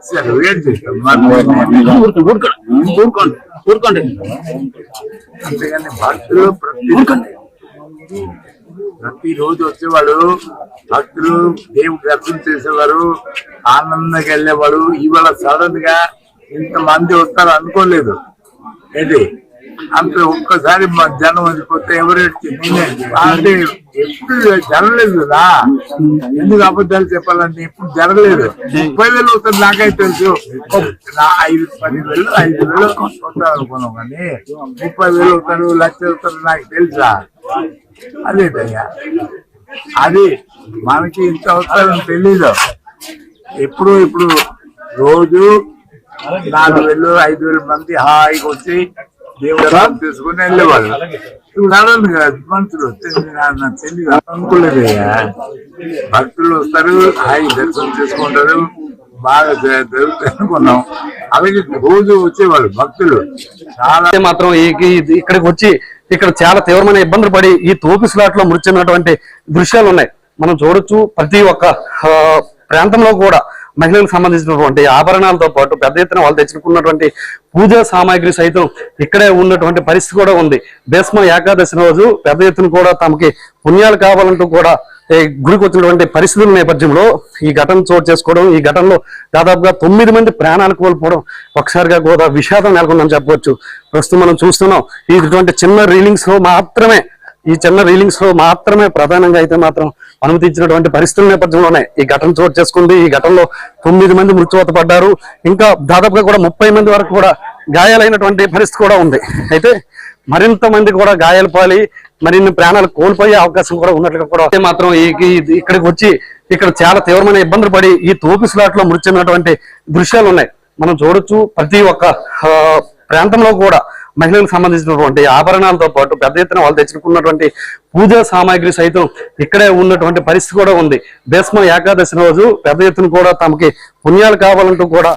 సరే వెయిట్ చేస్తాం అంతేగాని భక్తులు ప్రతిరోజు వచ్చేవాడు, భక్తులు దేవుడు దర్శనం చేసేవారు, ఆనందంగా వెళ్ళేవాడు. ఇవాళ సడన్ గా ఇంతమంది వస్తారు అనుకోలేదు. ఏంటి అంత ఒక్కసారి జనం వదిలిపోతే ఎవరికి నేనే అంటే ఎప్పుడు జరగలేదు కదా. ఎందుకు అబద్ధాలు చెప్పాలంటే ఎప్పుడు జరగలేదు. 30,000 అవుతుంది నాకైతే తెలుసు. 5,000 వస్తారు అనుకున్నాం కానీ 30,000 అవుతారు, 1,00,000 అవుతారు నాకు తెలుసా. అదేటయ్యా, అది మనకి ఇంత అవుతారని తెలీదు. ఇప్పుడు రోజు 4,000 5,000 మంది హాయిగా వచ్చి దేవుడు తీసుకుని వెళ్ళేవాళ్ళు. ఇప్పుడు అడగదు కదా మనుషులు తెలియదు అనుకోలేదయ్యా. భక్తులు వస్తారు, హాయి దర్శనం చేసుకుంటారు, బాగా జరుగుతాయి అనుకున్నాం. అలాగే రోజు వచ్చేవాళ్ళు భక్తులు చాలా. మాత్రం ఇక్కడికి వచ్చి ఇక్కడ చాలా తీవ్రమైన ఇబ్బందులు పడి ఈ తోపిస్లాట్ లో మృతి చెందినటువంటి దృశ్యాలు ఉన్నాయి. మనం చూడొచ్చు. ప్రతి ఒక్క ప్రాంతంలో కూడా మహిళలకు సంబంధించినటువంటి ఆభరణాలతో పాటు పెద్ద ఎత్తున వాళ్ళు తెచ్చుకున్నటువంటి పూజా సామాగ్రి సైతం ఇక్కడే ఉన్నటువంటి పరిస్థితి కూడా ఉంది. భీష్మ ఏకాదశి రోజు పెద్ద ఎత్తున కూడా తమకి పుణ్యాలు కావాలంటూ కూడా గుడికి వచ్చినటువంటి పరిస్థితుల నేపథ్యంలో ఈ ఘటన చోటు చేసుకోవడం, ఈ ఘటనలో దాదాపుగా 9 మంది ప్రాణాలు కోల్పోవడం ఒకసారిగా కూడా విషాదం నెలకొందని చెప్పవచ్చు. ప్రస్తుతం మనం చూస్తున్నాం ఇటువంటి చిన్న రీలింగ్స్ లో మాత్రమే ప్రధానంగా అయితే మాత్రం అనుమతించినటువంటి పరిస్థితుల నేపథ్యంలోనే ఈ ఘటన చోటు చేసుకుంది. ఈ ఘటనలో 9 మంది మృత్యువాత పడ్డారు. ఇంకా దాదాపుగా కూడా 30 మంది వరకు కూడా గాయాలైనటువంటి పరిస్థితి కూడా ఉంది. అయితే మరింత మంది కూడా గాయాలు పాలి మరిన్ని ప్రాణాలు కోల్పోయే అవకాశం కూడా ఉన్నట్లుగా కూడా మాత్రం ఇక్కడికి వచ్చి ఇక్కడ చాలా తీవ్రమైన ఇబ్బందులు పడి ఈ తోపిస్లాట్ లో మృతి చెందినటువంటి దృశ్యాలు ఉన్నాయి. మనం చూడొచ్చు. ప్రతి ఒక్క ప్రాంతంలో కూడా మహిళలకు సంబంధించినటువంటి ఆభరణాలతో పాటు పెద్ద ఎత్తున వాళ్ళు తెచ్చుకున్నటువంటి పూజా సామాగ్రి సైతం ఇక్కడే ఉన్నటువంటి పరిస్థితి కూడా ఉంది. భీష్మ ఏకాదశి రోజు పెద్ద ఎత్తున కూడా తమకి పుణ్యాలు కావాలంటూ కూడా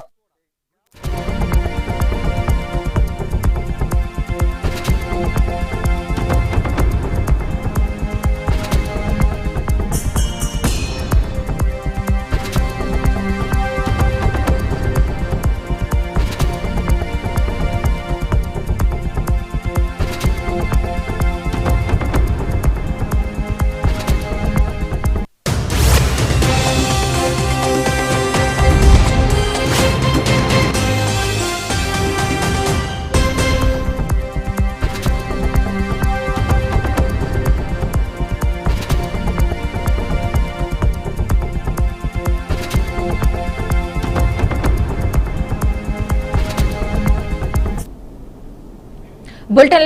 బులెటిన్